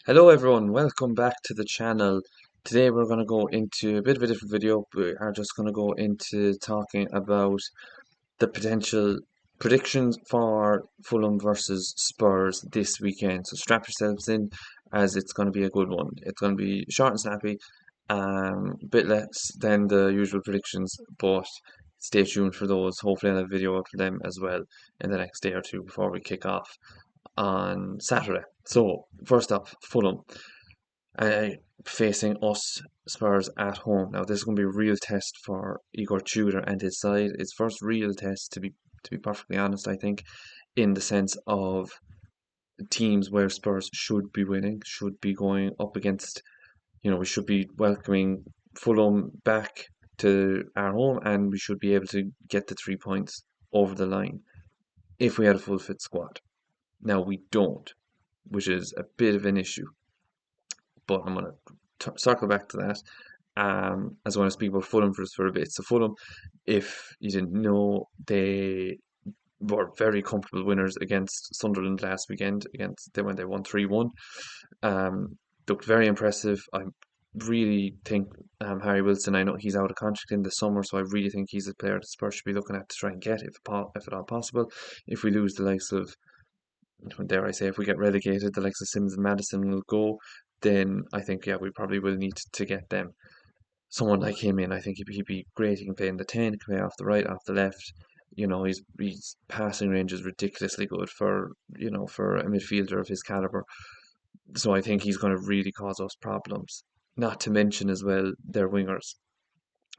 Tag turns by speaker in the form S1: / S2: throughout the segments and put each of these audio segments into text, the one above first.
S1: Hello everyone, welcome back to the channel. Today we're going to go into a bit of a different video. We are just going to go into talking about the potential predictions for Fulham versus Spurs this weekend. So strap yourselves in as it's going to be a good one. It's going to be short and snappy, a bit less than the usual predictions, but stay tuned for those. Hopefully I'll have a video up for them as well in the next day or two before we kick off on Saturday. So, first up, Fulham uh, facing us Spurs at home. Now, this is going to be a real test for Igor Tudor and his side. His first real test, to be perfectly honest, I think, in the sense of teams where Spurs should be winning, should be going up against. We should be welcoming Fulham back to our home, and we should be able to get the 3 points over the line if we had a full fit squad. Now we don't, which is a bit of an issue. But I'm going to circle back to that. As I want to speak about Fulham for a bit. So Fulham, if you didn't know, they were very comfortable winners against Sunderland last weekend. When they won 3-1. Looked very impressive. I really think Harry Wilson. I know he's out of contract in the summer, so I really think he's a player that Spurs should be looking at to try and get if at all possible. If we lose the likes of, dare I say, if we get relegated, the likes of Sims and Madison will go, then I think, yeah, we probably will need to get them. Someone like him in, I think he'd be great. He can play in the 10, he can play off the right, off the left. His passing range is ridiculously good for a midfielder of his caliber. So I think he's going to really cause us problems. Not to mention as well their wingers.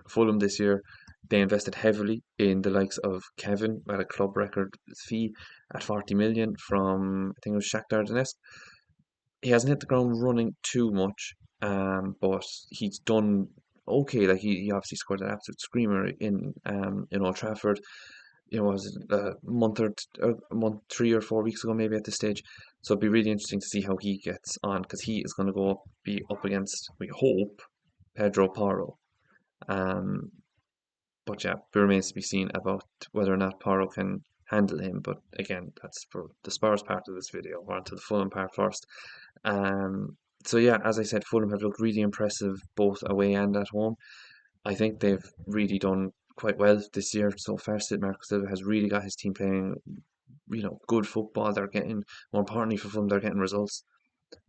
S1: Fulham this year, they invested heavily in the likes of Kevin at a club record fee at 40 million from, I think it was Shakhtar Donetsk. He hasn't hit the ground running too much, but he's done okay. Like he obviously scored an absolute screamer in Old Trafford. Was it a month, 3 or 4 weeks ago, maybe at this stage. So it'd be really interesting to see how he gets on because he is going to be up against, we hope, Pedro Porro. Um, but yeah, it remains to be seen about whether or not Porro can handle him. But again, that's for the Spurs part of this video. We're on to the Fulham part first. So yeah, as I said, Fulham have looked really impressive both away and at home. I think they've really done quite well this year so far. Marco Silva has really got his team playing, good football. They're getting, more importantly for Fulham, they're getting results.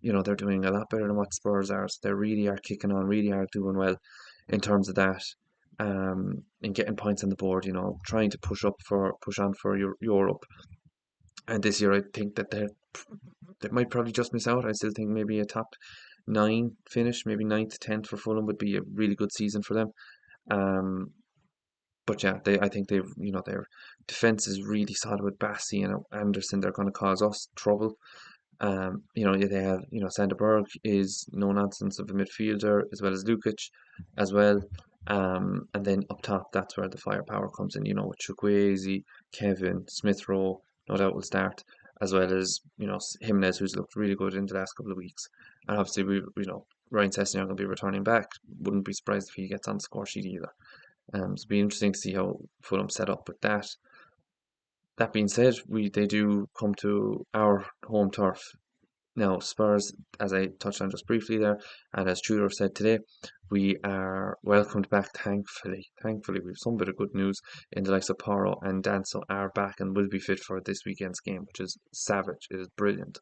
S1: They're doing a lot better than what Spurs are. So they really are kicking on, really are doing well in terms of that. And getting points on the board, trying to push on for Europe. And this year, I think that they might probably just miss out. I still think maybe a top nine finish, maybe ninth, 10th for Fulham would be a really good season for them. Um, but yeah, I think their defense is really solid with Bassi and Anderson. They're going to cause us trouble. They have, Sanderberg is no nonsense of a midfielder, as well as Lukic as well. And then up top, that's where the firepower comes in, with Chukwueze, Kevin, Smith Rowe, no doubt will start, as well as, Jimenez, who's looked really good in the last couple of weeks. And obviously, Ryan Sessegnon going to be returning back. Wouldn't be surprised if he gets on the score sheet either. So it'll be interesting to see how Fulham set up with that. That being said, they do come to our home turf now. Spurs, as I touched on just briefly there, and as Tudor said today, we are welcomed back, thankfully. Thankfully, we've some bit of good news in the likes of Porro and Danso are back and will be fit for this weekend's game, which is savage. It is brilliant.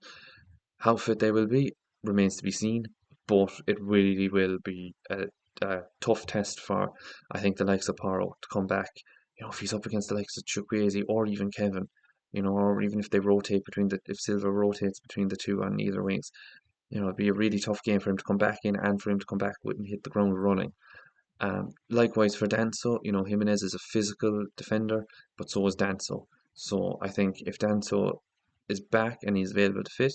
S1: How fit they will be remains to be seen, but it really will be a tough test for, I think, the likes of Porro to come back. If he's up against the likes of Chukwueze or even Kevin, or even if they rotate if Silva rotates between the two on either wings, it'd be a really tough game for him to come back in and for him to come back with and hit the ground running. Likewise for Danso, Jimenez is a physical defender, but so is Danso. So I think if Danso is back and he's available to fit,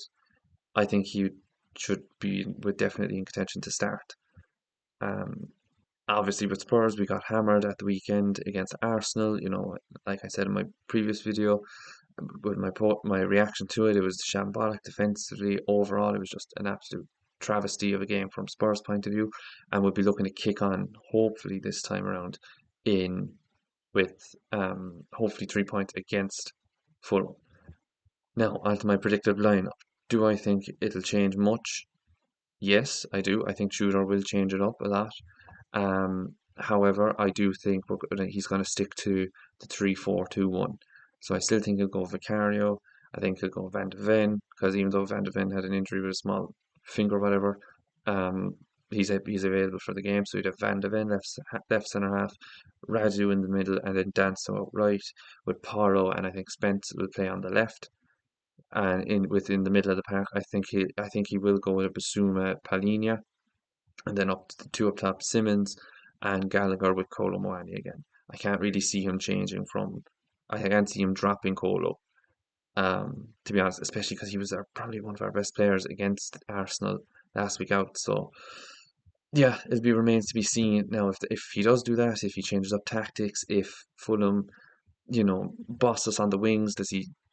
S1: I think he should be definitely in contention to start. Um, Obviously with Spurs, we got hammered at the weekend against Arsenal. Like I said in my previous video, with my reaction to it, it was shambolic defensively. Overall, it was just an absolute travesty of a game from Spurs' point of view, and we'll be looking to kick on hopefully this time around in with hopefully 3 points against Fulham. Now onto my predictive lineup. Do I think it'll change much? Yes, I do. I think Tudor will change it up a lot. However, I do think he's going to stick to the 3-4-2-1. So I still think he'll go Vicario. I think he'll go Van de Ven because even though Van de Ven had an injury with a small finger, or whatever, um, he's available for the game. So you'd have Van de Ven left centre half, Radu in the middle, and then Danso out right with Porro, and I think Spence will play on the left. And within the middle of the park, I think he will go with a Basuma Palhinha, and then up to the two up top, Simmons and Gallagher with Kolo Muani again. I can't really see him changing from. I can't see him dropping Kolo. To be honest, especially because he was probably one of our best players against Arsenal last week out. So yeah, it be remains to be seen now if he does do that, if he changes up tactics, if Fulham, boss us on the wings,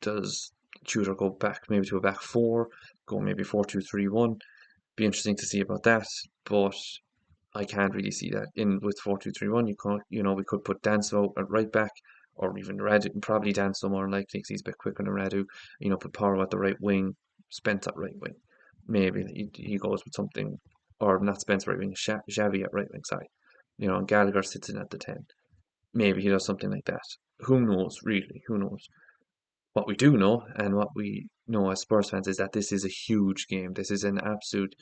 S1: does Tudor go back maybe to a back four, go maybe 4-2-3-1. Be interesting to see about that, but I can't really see that in with 4-2-3-1. We could put Danso at right back, or even Radu. Probably Danso more likely because he's a bit quicker than Radu. Put Porro at the right wing, Spence at right wing. Maybe he goes with something, or not Spence right wing, Xavi at right wing. Sorry, and Gallagher sits in at the 10. Maybe he does something like that. Who knows? Really, who knows? What we do know, and what we know as Spurs fans, is that this is a huge game. This is an absolute.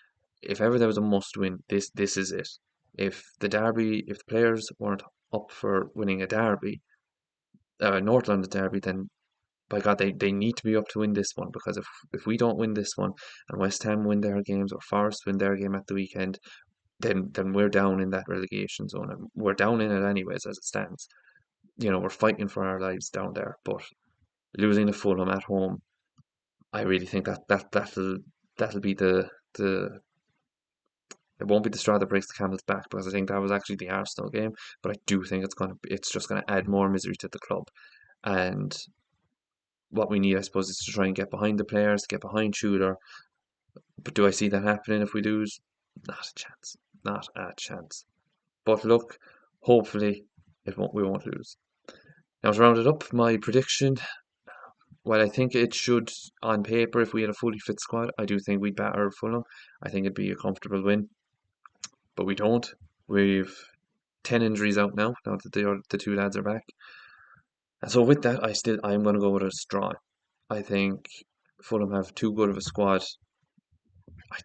S1: If ever there was a must win, this is it. If the players weren't up for winning a derby, North London derby, then by God, they need to be up to win this one, because if we don't win this one and West Ham win their games or Forest win their game at the weekend, then we're down in that relegation zone, and we're down in it anyways as it stands. We're fighting for our lives down there, but losing to Fulham at home, I really think that'll be the it won't be the straw that breaks the camel's back, because I think that was actually the Arsenal game, but I do think it's just gonna add more misery to the club. And what we need, I suppose, is to try and get behind the players, get behind Tudor. But do I see that happening if we lose? Not a chance. Not a chance. But look, hopefully we won't lose. Now to round it up, my prediction. Well, I think it should, on paper, if we had a fully fit squad, I do think we'd batter Fulham. I think it'd be a comfortable win, but we don't. We've 10 injuries out now that the two lads are back. And so with that, I'm going to go with a straw. I think Fulham have too good of a squad.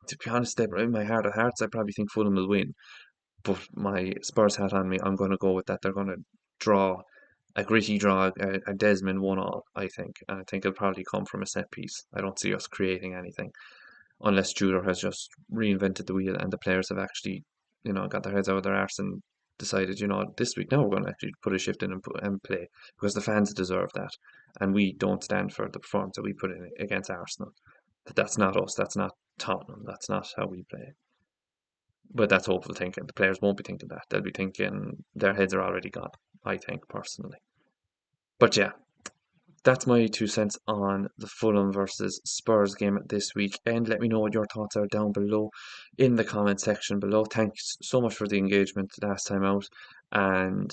S1: To be honest, in my heart of hearts, I probably think Fulham will win. But my Spurs hat on me, I'm going to go with that. They're going to draw a gritty draw, a Desmond 1-1, I think. And I think it'll probably come from a set piece. I don't see us creating anything unless Tudor has just reinvented the wheel and the players have actually, got their heads out of their arse and decided, this week now we're going to actually put a shift in and play, because the fans deserve that, and we don't stand for the performance that we put in against Arsenal. That's not us. That's not Tottenham. That's not how we play. But that's hopeful thinking. The players won't be thinking that. They'll be thinking their heads are already gone, I think, personally. But yeah, that's my 2 cents on the Fulham versus Spurs game this week. And let me know what your thoughts are down below in the comment section below. Thanks so much for the engagement last time out, and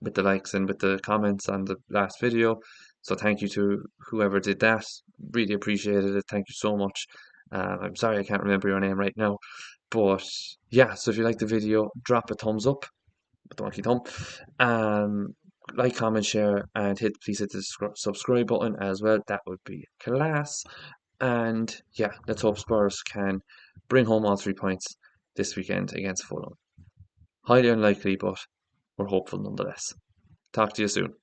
S1: with the likes and with the comments on the last video. So thank you to whoever did that. Really appreciated it. Thank you so much. I'm sorry I can't remember your name right now. But yeah, so if you like the video, drop a thumbs up with the monkey thumb. Um, like, comment, share, and please hit the subscribe button as well. That would be class. And yeah, let's hope Spurs can bring home all 3 points this weekend against Fulham. Highly unlikely, but we're hopeful nonetheless. Talk to you soon.